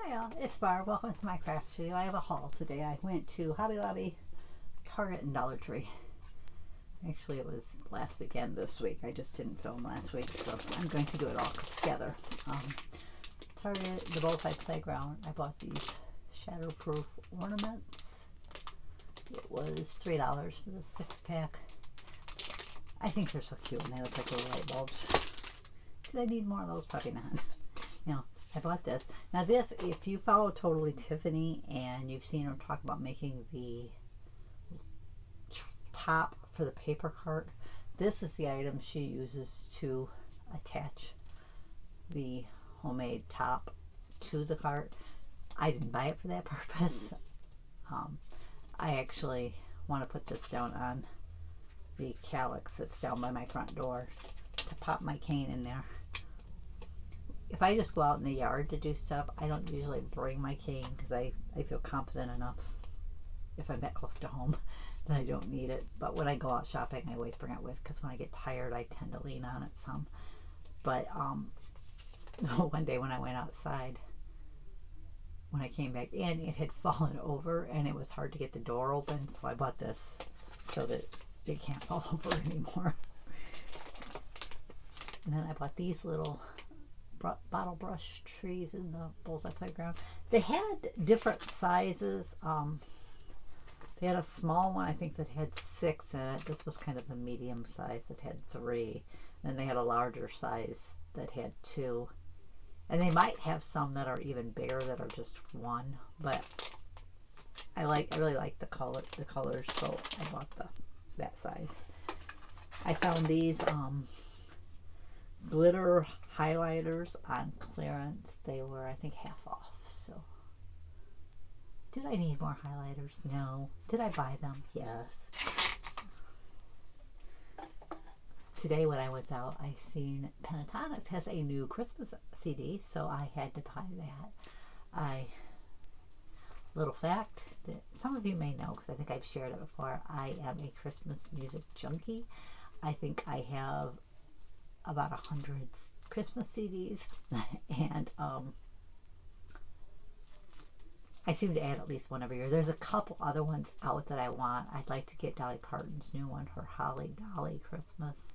Hi, it's Barb. Welcome to my craft studio. I have a haul today. I went to Hobby Lobby, Target, and Dollar Tree. Actually, it was last weekend this week. I just didn't film last week, so I'm going to do it all together. Target, the Bullseye Playground. I bought these Shadowproof Ornaments. It was $3 for the 6-pack. I think they're so cute, and they look like little light bulbs. Did I need more of those? Probably not. You know, I bought this. Now this, if you follow Totally Tiffany and you've seen her talk about making the top for the paper cart, this is the item she uses to attach the homemade top to the cart. I didn't buy it for that purpose. I actually want to put this down on the calyx that's down by my front door to pop my cane in there. If I just go out in the yard to do stuff, I don't usually bring my cane because I feel confident enough if I'm that close to home that I don't need it. But when I go out shopping, I always bring it with because when I get tired, I tend to lean on it some. But one day when I went outside, when I came back in, it had fallen over and it was hard to get the door open. So I bought this so that it can't fall over anymore. And then I bought these little bottle brush trees in the Bullseye Playground. They had different sizes. They had a small one, I think, that had 6 in it. This was kind of a medium size that had 3. And they had a larger size that had 2. And they might have some that are even bigger that are just 1. But I really like the colors, so I bought that size. I found these glitter highlighters on clearance. They were, I think, half off. So did I need more highlighters? No. Did I buy them? Yes. Today when I was out, I seen Pentatonix has a new Christmas CD, so I had to buy that. Little fact that some of you may know, because I think I've shared it before, I am a Christmas music junkie. I think I have about 100 Christmas CDs, and I seem to add at least one every year. There's a couple other ones out that I want. I'd like to get Dolly Parton's new one, her Holly Dolly Christmas.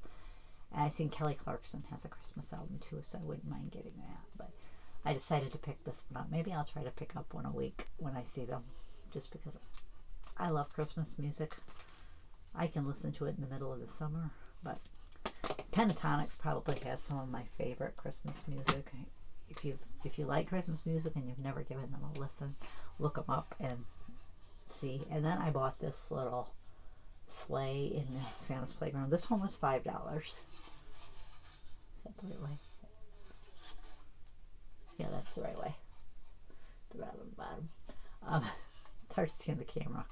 And I've seen Kelly Clarkson has a Christmas album too, so I wouldn't mind getting that. But I decided to pick this one up. Maybe I'll try to pick up one a week when I see them, just because I love Christmas music. I can listen to it in the middle of the summer, but Pentatonix probably has some of my favorite Christmas music. If you like Christmas music and you've never given them a listen, look them up and see. And then I bought this little sleigh in Santa's Playground. This one was $5. Is that the right way? Yeah, that's the right way. The bottom. It's hard to see in the camera.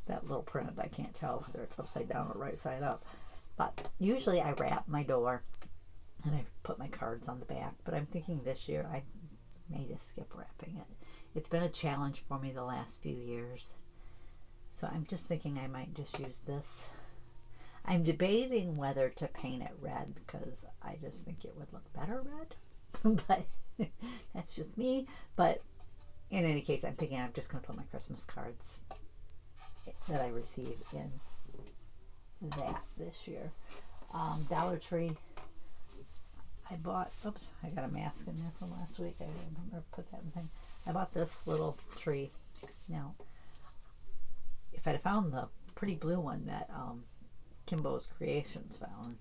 That little print, I can't tell whether it's upside down or right side up. But usually I wrap my door and I put my cards on the back. But I'm thinking this year I may just skip wrapping it. It's been a challenge for me the last few years. So I'm just thinking I might just use this. I'm debating whether to paint it red because I just think it would look better red. But that's just me. But in any case, I'm thinking I'm just going to put my Christmas cards that I received in that this year. Dollar Tree, I bought, oops, I got a mask in there from last week. I didn't remember to put that in thing. I bought this little tree. Now, if I'd have found the pretty blue one that Kimbo's Creations found,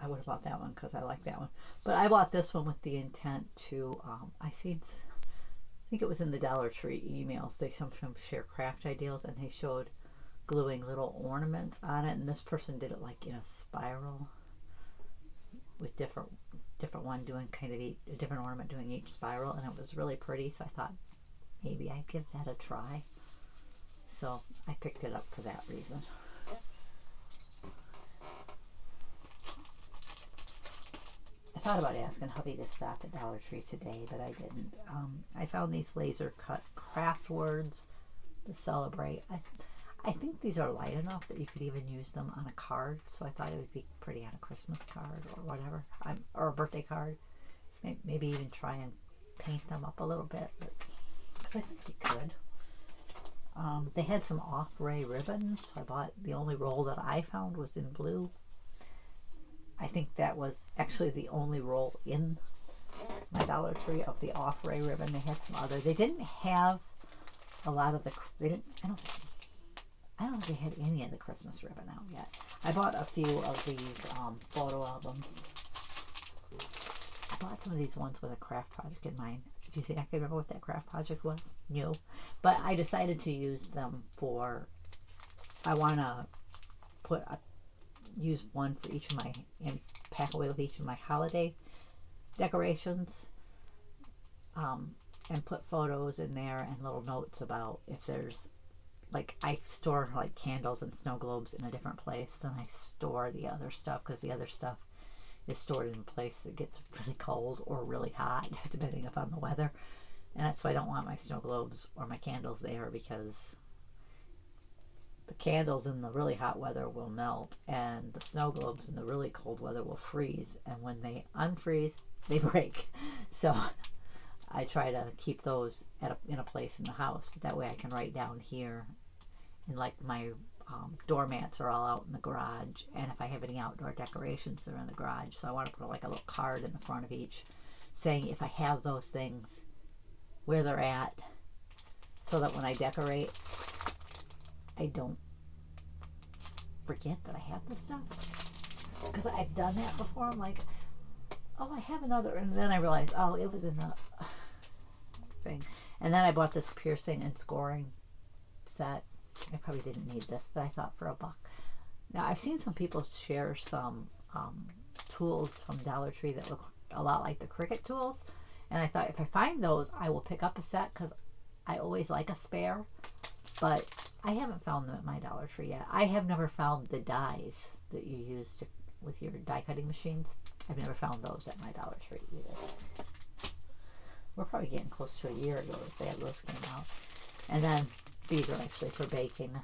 I would have bought that one because I like that one. But I bought this one with the intent to, I think it was in the Dollar Tree emails. They sometimes share craft ideas, and they showed gluing little ornaments on it, and this person did it like in a spiral with different one doing kind of a different ornament doing each spiral, and it was really pretty. So I thought maybe I'd give that a try. So I picked it up for that reason. I thought about asking hubby to stop at Dollar Tree today, but I didn't. I found these laser cut craft words to celebrate. I think these are light enough that you could even use them on a card, so I thought it would be pretty on a Christmas card or whatever, or a birthday card. Maybe even try and paint them up a little bit, but I think you could. They had some off-ray ribbon, so I bought, the only roll that I found was in blue. I think that was actually the only roll in my Dollar Tree of the off-ray ribbon. They had some other. They didn't have a lot of the, they didn't, I don't think they had any of the Christmas ribbon out yet. I bought a few of these photo albums. I bought some of these ones with a craft project in mind. Do you think I could remember what that craft project was? No. But I decided to use them for, I want to put use one for each of my, and pack away with each of my holiday decorations, and put photos in there and little notes about if there's, like, I store like candles and snow globes in a different place than I store the other stuff, because the other stuff is stored in a place that gets really cold or really hot depending upon the weather, and that's why I don't want my snow globes or my candles there, because the candles in the really hot weather will melt and the snow globes in the really cold weather will freeze, and when they unfreeze they break. So I try to keep those in a place in the house, but that way I can write down here, and like my doormats are all out in the garage, and if I have any outdoor decorations, they're in the garage. So I want to put like a little card in the front of each saying if I have those things, where they're at, so that when I decorate I don't forget that I have this stuff, because I've done that before. I'm like, oh, I have another, and then I realize, oh, it was in the thing. And then I bought this piercing and scoring set. I probably didn't need this, but I thought for $1. Now I've seen some people share some tools from Dollar Tree that look a lot like the Cricut tools, and I thought if I find those I will pick up a set, because I always like a spare, but I haven't found them at my Dollar Tree yet. I have never found the dies that you use to, with your die cutting machines. I've never found those at my Dollar Tree either. We're probably getting close to a year ago that those came out. And then these are actually for baking.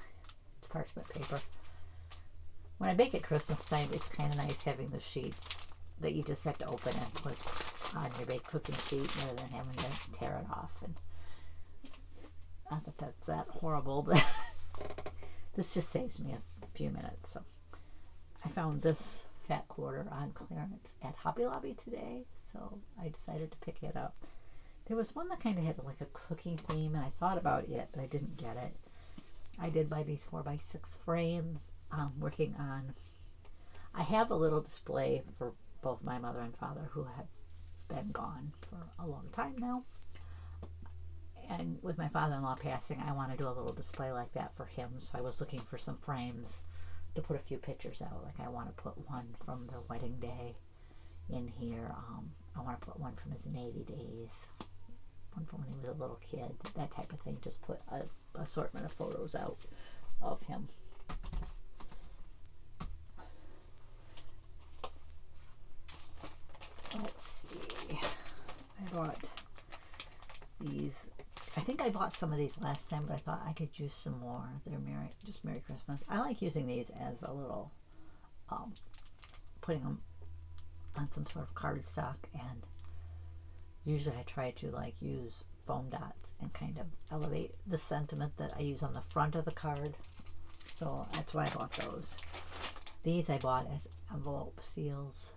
It's parchment paper. When I bake at Christmas time, it's kind of nice having the sheets that you just have to open and put on your baked cooking sheet rather than having to tear it off. And not that that's that horrible, but this just saves me a few minutes. So I found this fat quarter on clearance at Hobby Lobby today, so I decided to pick it up. There was one that kind of had like a cooking theme, and I thought about it, but I didn't get it. I did buy these 4x6 frames. I'm working on, I have a little display for both my mother and father, who have been gone for a long time now. And with my father-in-law passing, I want to do a little display like that for him. So I was looking for some frames to put a few pictures out. Like I want to put one from their wedding day in here. I want to put one from his Navy days, one from when he was a little kid, that type of thing. Just put an assortment of photos out of him. Let's see. I bought these. I think I bought some of these last time, but I thought I could use some more. They're Merry Christmas. I like using these as a little, putting them on some sort of cardstock, and usually I try to like use foam dots and kind of elevate the sentiment that I use on the front of the card. So that's why I bought those. These I bought as envelope seals.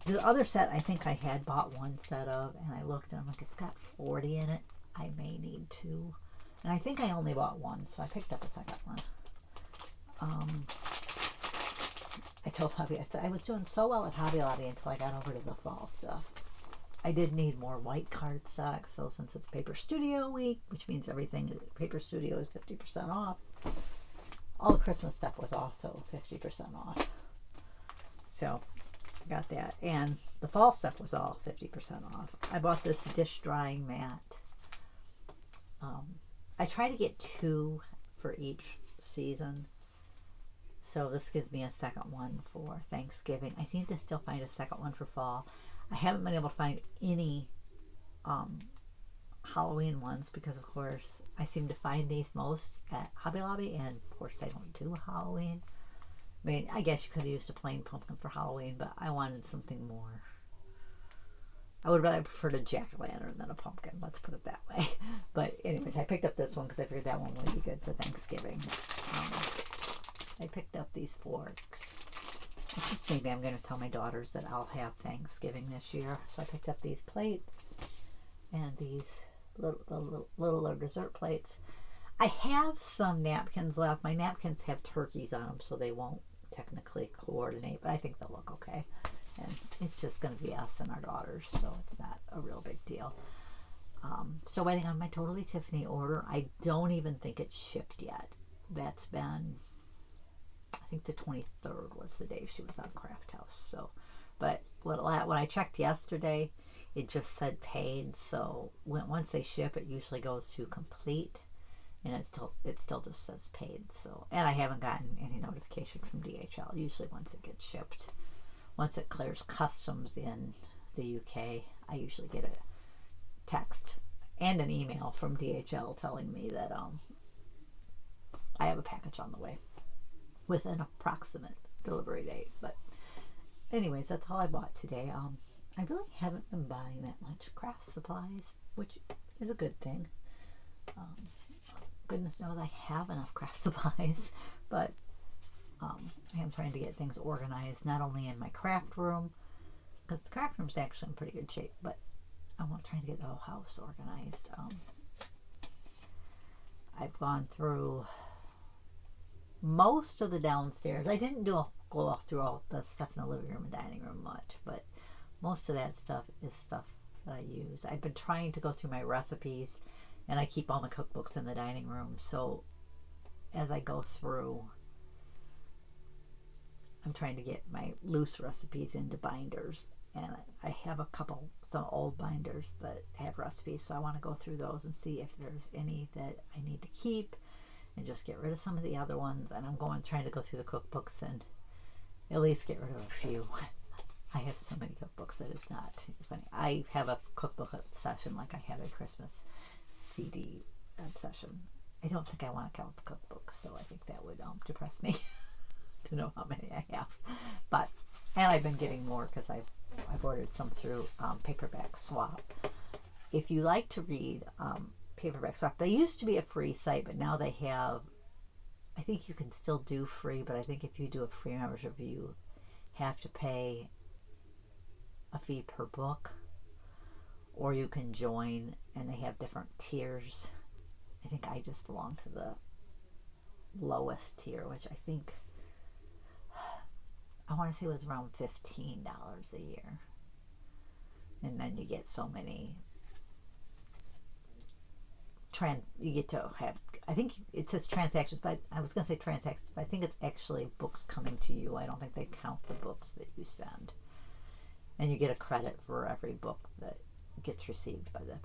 The other set I think I had bought one set of, and I looked and I'm like, it's got 40 in it. I may need 2. And I think I only bought one, so I picked up a second one. I told Hobby, I said I was doing so well at Hobby Lobby until I got over to the fall stuff. I did need more white cardstock, so since it's Paper Studio week, which means everything at Paper Studio is 50% off, all the Christmas stuff was also 50% off. So got that, and the fall stuff was all 50% off. I bought this dish drying mat. I try to get 2 for each season, so this gives me a second one for Thanksgiving. I need to still find a second one for fall. I haven't been able to find any Halloween ones, because of course I seem to find these most at Hobby Lobby, and of course they don't do Halloween. I mean, I guess you could have used a plain pumpkin for Halloween, but I wanted something more I would rather prefer a jack-o'-lantern than a pumpkin. Let's put it that way. But anyways, I picked up this one because I figured that one would be good for Thanksgiving. I picked up these forks. I think maybe I'm going to tell my daughters that I'll have Thanksgiving this year. So I picked up these plates and these little dessert plates. I have some napkins left. My napkins have turkeys on them, so they won't technically coordinate, but I think they'll look okay. And it's just going to be us and our daughters, so it's not a real big deal. So waiting on my Totally Tiffany order. I don't even think it's shipped yet. That's been, I think the 23rd was the day she was on Craft House. So, but when I checked yesterday, it just said paid. So once they ship, it usually goes to complete, and it still just says paid. So, and I haven't gotten any notification from DHL. Usually once it gets shipped, once it clears customs in the UK, I usually get a text and an email from DHL telling me that I have a package on the way with an approximate delivery date. But anyways, that's all I bought today. I really haven't been buying that much craft supplies, which is a good thing. Goodness knows I have enough craft supplies, but I am trying to get things organized, not only in my craft room, because the craft room's actually in pretty good shape, but I'm trying to get the whole house organized. I've gone through most of the downstairs. I didn't go through all the stuff in the living room and dining room much, but most of that stuff is stuff that I use. I've been trying to go through my recipes, and I keep all my cookbooks in the dining room, so as I go through, I'm trying to get my loose recipes into binders, and I have some old binders that have recipes, so I want to go through those and see if there's any that I need to keep and just get rid of some of the other ones. And I'm trying to go through the cookbooks and at least get rid of a few. I have so many cookbooks that it's not funny. I have a cookbook obsession like I have a Christmas CD obsession. I don't think I want to count the cookbooks, so I think that would depress me to know how many I have. And I've been getting more because I've ordered some through Paperback Swap. If you like to read Paperback Swap, they used to be a free site, but now they have, I think you can still do free, but I think if you do a free membership, you have to pay a fee per book, or you can join, and they have different tiers. I think I just belong to the lowest tier, which I think, I want to say it was around $15 a year. And then you get so many, you get to have, I think it says transactions, but I was going to say transactions, but I think it's actually books coming to you. I don't think they count the books that you send. And you get a credit for every book that gets received by the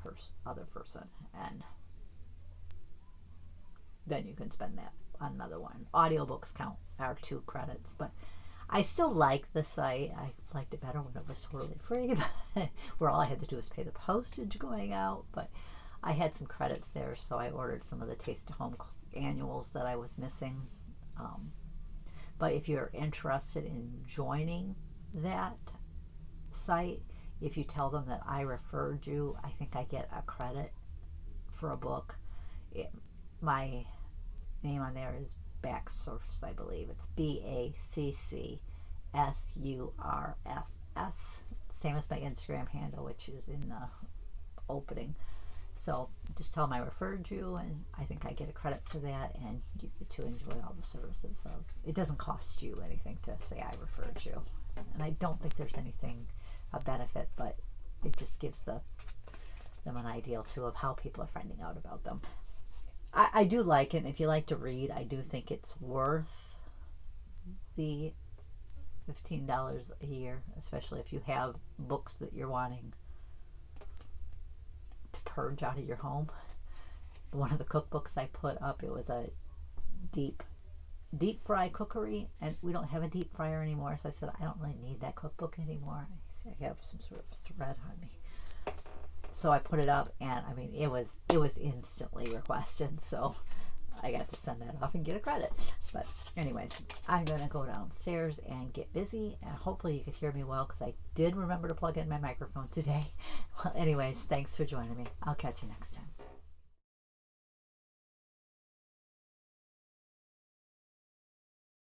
other person. And then you can spend that on another one. Audiobooks are 2 credits, but I still like the site. I liked it better when it was totally free, where all I had to do was pay the postage going out. But I had some credits there, so I ordered some of the Taste of Home annuals that I was missing. But if you're interested in joining that site, if you tell them that I referred you, I think I get a credit for a book. My name on there is Backsurfs, I believe. It's BACCSURFS. Same as my Instagram handle, which is in the opening. So just tell them I referred you, and I think I get a credit for that, and you get to enjoy all the services. So it doesn't cost you anything to say I referred you. And I don't think there's anything a benefit, but it just gives them an idea too of how people are finding out about them. I do like it. If you like to read, I do think it's worth the $15 a year, especially if you have books that you're wanting to purge out of your home. One of the cookbooks I put up, it was a deep fry cookery, and we don't have a deep fryer anymore, so I said I don't really need that cookbook anymore. I have some sort of thread on me. So I put it up, and I mean, it was instantly requested. So I got to send that off and get a credit. But anyways, I'm going to go downstairs and get busy, and hopefully you could hear me well because I did remember to plug in my microphone today. Well, anyways, thanks for joining me. I'll catch you next time.